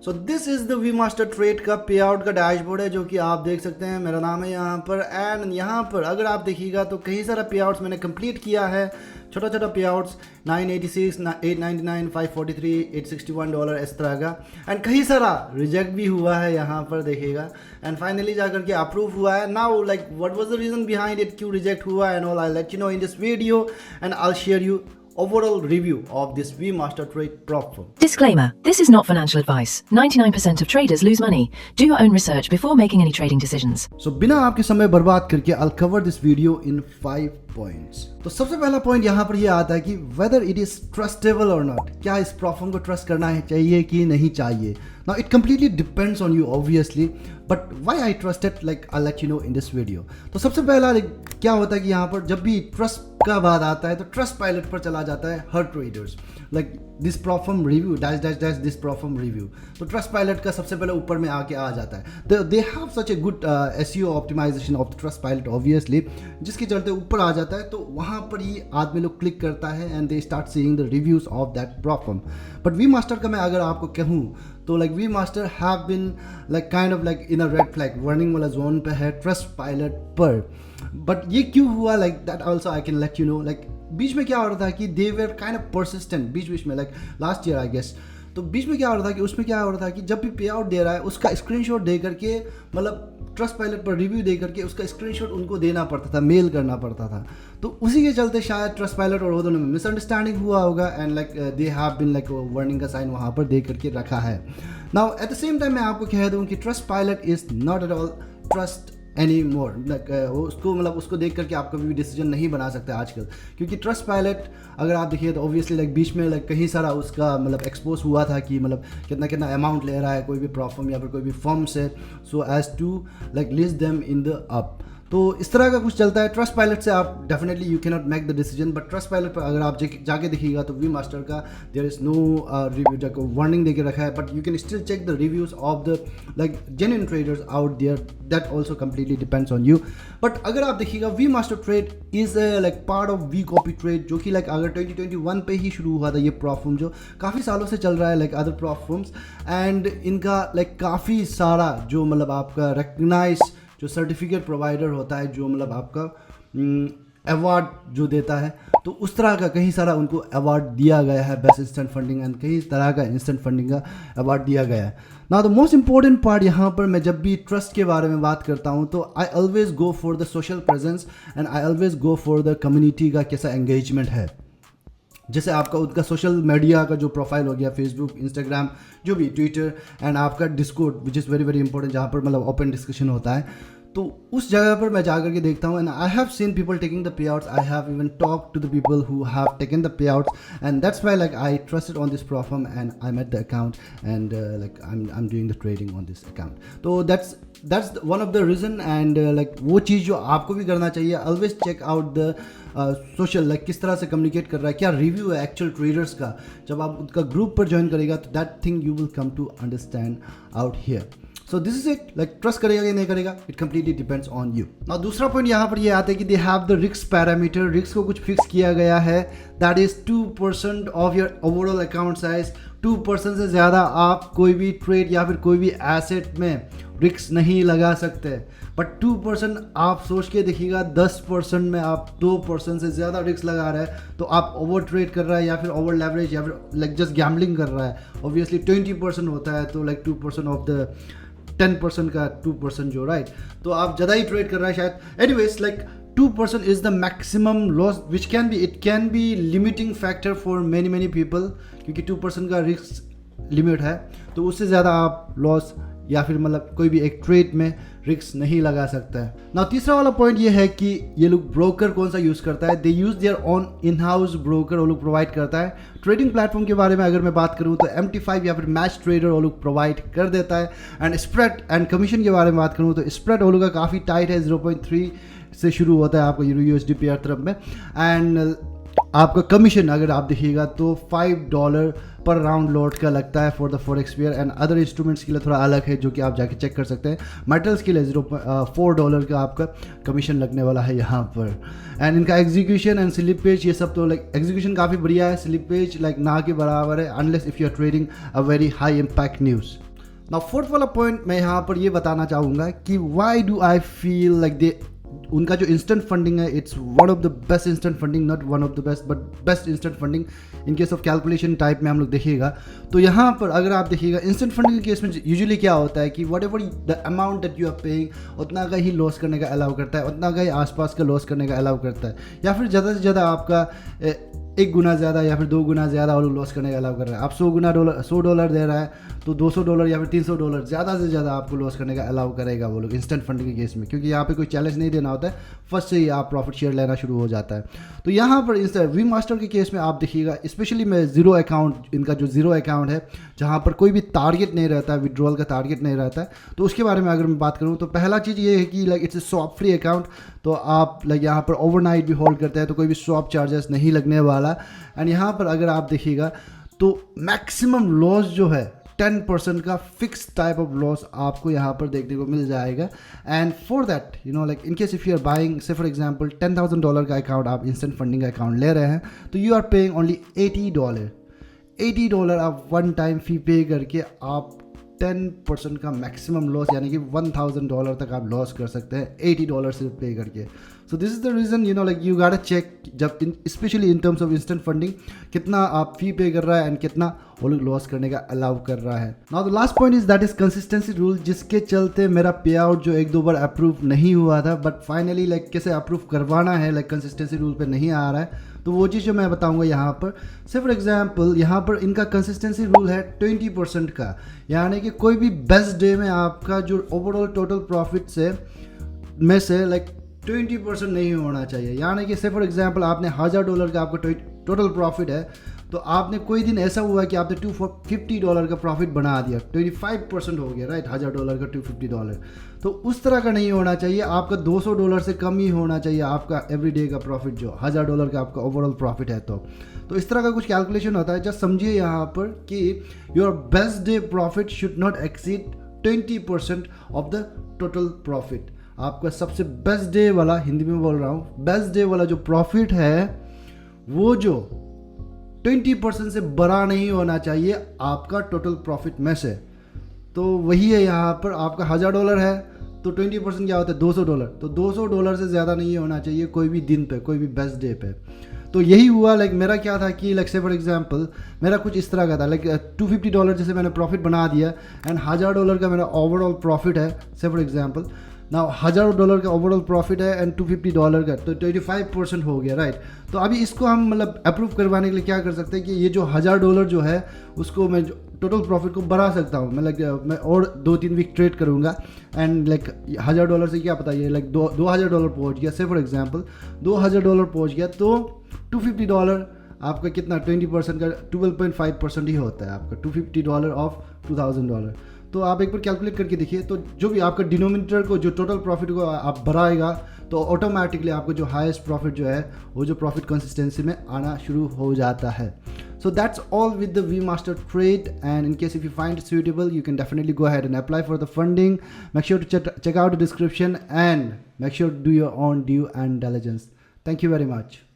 So this is the we master trade का पे out का डैशबोर्ड है जो कि आप देख सकते हैं। मेरा नाम है यहाँ पर एंड यहाँ पर अगर आप देखिएगा तो कई सारा पे आउट्स मैंने कंप्लीट किया है। छोटा छोटा पे आउट्स 986, 899, 543, $861 इस तरह का एंड कई सारा रिजेक्ट भी हुआ है यहाँ पर देखिएगा एंड फाइनली जाकर के अप्रूव हुआ है। Now like what was the reason behind it, क्यों रिजेक्ट हुआ and all, I let you no in this video and I share you overall review of this VMaster Trade prop firm. Disclaimer: this is not financial advice. 99% of traders lose money. Do your own research before making any trading decisions. So बिना आपके समय बर्बाद करके I'll cover this video in 5 points. तो सबसे पहला point यहाँ पर ये आता है कि whether it is trustable or not, क्या इस prop firm को ट्रस्ट करना है चाहिए कि नहीं चाहिए. Now it completely depends on you obviously, but why I trust it, like I'll let you know in this video. तो सबसे पहला क्या होता है कि यहाँ पर जब भी ट्रस्ट का बात आता है तो ट्रस्ट पायलट पर चला जाता है हर traders, like this prop firm review dash dash dash this prop firm review. तो ट्रस्ट पायलट का सबसे पहले ऊपर में आके आ जाता है. They have such a good SEO optimisation of the Trustpilot obviously, जिसके चलते ऊपर आ जाता है. तो वहाँ पर ही आदमी लोग क्लिक करता है and they start seeing the reviews of that prop firm. But we master का मैं अगर आपको कहूँ तो like we master have been like kind of like in a red flag warning वाला जोन पे है ट्रस्ट पायलट पर. बट ये क्यों हुआ, like that also I can let you know. Like बीच में क्या हो रहा था कि they were kind of persistent बीच में, like last year I guess. तो बीच में क्या हो रहा था कि उसमें क्या हो रहा था कि जब भी पे आउट दे रहा है उसका स्क्रीनशॉट दे करके, मतलब ट्रस्ट पायलट पर रिव्यू दे करके उसका स्क्रीनशॉट उनको देना पड़ता था, मेल करना पड़ता था. तो उसी के चलते शायद ट्रस्ट पायलट और वो दोनों में मिसअंडरस्टैंडिंग हुआ होगा and like they have been like warning का साइन वहाँ पर दे करके रखा है. Now at the same time मैं आपको कह दूँ कि trust pilot is not at all trust any more. Like उसको मतलब उसको देख करके आप कभी भी डिसीजन नहीं बना सकते आजकल, क्योंकि ट्रस्ट पायलट अगर आप देखिए तो ऑब्वियसली लाइक बीच में लाइक कहीं सारा उसका मतलब एक्सपोज हुआ था कि मतलब कितना कितना अमाउंट ले रहा है कोई भी prop firm या फिर कोई भी फर्म से, so as to like list them in the app. तो इस तरह का कुछ चलता है. ट्रस्ट पायलट से आप definitely you can not make the decision, but Trustpilot पर अगर आप जाके देखिएगा तो वी मास्टर का देयर इज नो रिव्यू जाकर वार्निंग देके रखा है, but you can still check the reviews of the like genuine traders out there. That also completely depends on you. But अगर आप देखिएगा we master trade is like part of we copy trade, जो कि like अगर 2021 पे ही शुरू हुआ था ये prop firm, जो काफ़ी सालों से चल रहा है like other prop firms. And इनका लाइक काफ़ी सारा जो मतलब आपका रिकग्नाइज जो सर्टिफिकेट प्रोवाइडर होता है, जो मतलब आपका अवार्ड जो देता है, तो उस तरह का कहीं सारा उनको अवार्ड दिया गया है. बेस्ट इंस्टेंट फंडिंग एंड कई तरह का इंस्टेंट फंडिंग का अवार्ड दिया गया है. ना द मोस्ट इंपॉर्टेंट पार्ट यहाँ पर मैं जब भी ट्रस्ट के बारे में बात करता हूँ तो I always go for the social presence and I always go for the community का कैसा एंगेजमेंट है. जैसे आपका उसका सोशल मीडिया का जो प्रोफाइल हो गया, फेसबुक, इंस्टाग्राम, जो भी ट्विटर एंड आपका Discord which is very very important, जहाँ पर मतलब ओपन डिस्कशन होता है. तो उस जगह पर मैं जाकर के देखता हूँ and I have seen people taking the payouts. I have even talk to the people who have taken the payouts and that's why like I trusted on this prop firm and I met the account and like I am doing the trading on this account. तो that's one of the reason and like वो चीज़ जो आपको भी करना चाहिए. Always check out the social, like किस तरह से कम्युनिकेट कर रहा है, क्या रिव्यू है एक्चुअल ट्रेडर्स का. जब आप उनका ग्रुप पर ज्वाइन करेगा तो that thing you will come to understand out here. So this is it, like trust करेगा या नहीं करेगा, it completely depends on you. और दूसरा पॉइंट यहाँ पर ये आता है कि they have the risk parameter. Risk को कुछ फिक्स किया गया है, that is 2% of your overall account size. 2% से ज़्यादा आप कोई भी ट्रेड या फिर कोई भी एसेट में रिस्क नहीं लगा सकते. बट 2% आप सोच के देखिएगा, 10% में आप 2% से ज़्यादा रिस्क लगा रहे हैं तो आप ओवर ट्रेड कर रहा है या फिर ओवर लेवरेज या फिर लाइक जस्ट गैम्बलिंग कर रहा है. ऑब्वियसली 20% होता है तो लाइक 2% ऑफ द 10% का 2% जो राइट, तो आप ज़्यादा ही ट्रेड कर रहा है शायद. Anyways like 2% is the maximum loss which can be limiting factor for many people, क्योंकि 2% का रिस्क लिमिट है तो उससे ज़्यादा आप लॉस या फिर मतलब कोई भी एक ट्रेड में रिस्क नहीं लगा सकता है. ना तीसरा वाला पॉइंट ये है कि ये लोग ब्रोकर कौन सा यूज़ करता है. They use their own in house broker वो लोग प्रोवाइड करता है. ट्रेडिंग प्लेटफॉर्म के बारे में अगर मैं बात करूँ तो MT5 या फिर मैच ट्रेडर वो लोग प्रोवाइड कर देता है. एंड स्प्रेड एंड कमीशन के बारे में बात करूँ तो स्प्रेड वो लोग का काफ़ी टाइट है, 0.3 से शुरू होता है आपको USD पेयर तरफ में. एंड आपका कमीशन अगर आप देखिएगा तो $5 पर राउंड लॉट का लगता है for the forex pair. And other instruments के लिए थोड़ा अलग है जो कि आप जाके चेक कर सकते हैं. मेटल्स के लिए $4 का आपका कमीशन लगने वाला है यहाँ पर. एंड इनका एग्जीक्यूशन एंड स्लिपेज ये सब तो लाइक एग्जीक्यूशन काफ़ी बढ़िया है, स्लिपेज लाइक ना के बराबर है unless if you are trading a very high impact news. Now fourth वाला पॉइंट मैं यहाँ पर ये बताना चाहूँगा कि why do I feel like they उनका जो इंस्टेंट फंडिंग है it's one of the best instant funding, not one of the best but best instant funding in case of calculation type में हम लोग देखिएगा। तो यहाँ पर अगर आप देखिएगा इंस्टेंट फंडिंग के केस में यूजुअली क्या होता है कि whatever the amount that you are paying उतना का ही लॉस करने का अलाउ करता है, उतना का ही आसपास का लॉस करने का अलाउ करता है, या फिर ज़्यादा से ज़्यादा आपका 1 गुना ज़्यादा या फिर 2 गुना ज़्यादा और लॉस करने का अलाउ कर रहा है। आप $100 दे रहा है तो $200 या फिर $300 ज़्यादा से ज़्यादा आपको लॉस करने का अलाउ करेगा वो लोग इंस्टेंट फंडिंग के केस में, क्योंकि यहाँ पे कोई चैलेंज नहीं देना होता है, फर्स्ट से ही आप प्रॉफिट शेयर लेना शुरू हो जाता है। तो यहाँ पर वी मास्टर के केस में आप देखिएगा, स्पेशली मैं जीरो अकाउंट, इनका जो जीरो अकाउंट है जहाँ पर कोई भी टारगेट नहीं रहता है, विड्रॉल का टारगेट नहीं रहता है, तो उसके बारे में अगर मैं बात करूँ तो पहला चीज़ ये है कि like it's a swap free account. तो आप लाइक यहाँ पर ओवरनाइट भी होल्ड करते हैं तो कोई भी स्वैप चार्जेस नहीं लगने वाला। एंड यहाँ पर अगर आप देखिएगा तो मैक्सिमम लॉस जो है 10% का फिक्स टाइप ऑफ लॉस आपको यहाँ पर देखने को मिल जाएगा। And for that like in case if you are buying say for example $10,000 का अकाउंट आप इंस्टेंट फंडिंग का अकाउंट ले रहे हैं तो यू आर पेइंग ओनली $80 आप वन टाइम फी पे करके आप 10% का मैक्सिमम लॉस यानी कि $1,000 तक आप लॉस कर सकते हैं $80 से पे करके। So this is the reason like you gotta check, जब specially in terms of instant funding कितना आप फी पे कर रहा है एंड कितना वो लोग लॉस करने का अलाउ कर रहा है। Now the last point is that is consistency rule, जिसके चलते मेरा पे आउट जो 1-2 बार अप्रूव नहीं हुआ था बट फाइनली लाइक कैसे अप्रूव करवाना है, लाइक कंसिस्टेंसी रूल पे नहीं आ रहा है, तो वो चीज़ जो मैं बताऊंगा यहाँ पर। से फॉर एग्जांपल यहाँ पर इनका कंसिस्टेंसी रूल है 20% का, यानी कि कोई भी बेस्ट डे में आपका जो ओवरऑल टोटल प्रॉफिट से लाइक 20% नहीं होना चाहिए। यानी कि से फॉर एग्जांपल आपने $1,000 का आपका टोटल प्रॉफिट है तो आपने कोई दिन ऐसा हुआ कि आपने $250 का प्रॉफिट बना दिया, 25% हो गया, राइट, $1,000 का $250। तो उस तरह का नहीं होना चाहिए, आपका $200 से कम ही होना चाहिए आपका एवरी डे का प्रॉफिट जो $1,000 का आपका ओवरऑल प्रॉफिट है। तो इस तरह का कुछ कैलकुलेशन होता है। जस्ट समझिए यहाँ पर कि your best day profit should not exceed 20% of the total profit. आपका सबसे बेस्ट डे वाला, हिंदी में बोल रहा हूँ, बेस्ट डे वाला जो प्रॉफिट है वो जो 20% से बड़ा नहीं होना चाहिए आपका टोटल प्रॉफिट में से। तो वही है यहाँ पर, आपका $1,000 है तो 20% क्या होता है $200, तो $200 से ज़्यादा नहीं होना चाहिए कोई भी दिन पे, कोई भी बेस्ट डे पे। तो यही हुआ, लाइक मेरा क्या था कि लाइक से फॉर एग्जांपल मेरा कुछ इस तरह का था, लाइक $250 जैसे मैंने प्रॉफिट बना दिया एंड $1,000 का मेरा ओवरऑल प्रॉफिट है से फॉर एग्जांपल। ना $1,000 का ओवरऑल प्रॉफिट है एंड $250 का, तो 25% हो गया, राइट। तो अभी इसको हम मतलब अप्रूव करवाने के लिए क्या कर सकते हैं कि ये जो $1,000 जो है उसको मैं टोटल प्रॉफिट को बढ़ा सकता हूँ। मैं और 2-3 वीक ट्रेड करूँगा एंड लाइक $1,000 से क्या पता ये लाइक $2,000 पहुँच गया, से फॉर एग्जांपल $2,000 पहुँच गया तो $250 आपका कितना 20% का 12.5% ही होता है आपका $250 ऑफ $2,000। तो आप एक बार कैलकुलेट करके देखिए, तो जो भी आपका डिनोमिनेटर को जो टोटल प्रॉफिट को आप बढ़ाएगा तो ऑटोमेटिकली आपको जो हाईएस्ट प्रॉफिट जो है वो जो प्रॉफिट कंसिस्टेंसी में आना शुरू हो जाता है। So that's all with the VMaster trade, and in case if you find it suitable, you can definitely go ahead and apply for the funding. Make sure to check out the description and make sure to do your own due and diligence. Thank you very much.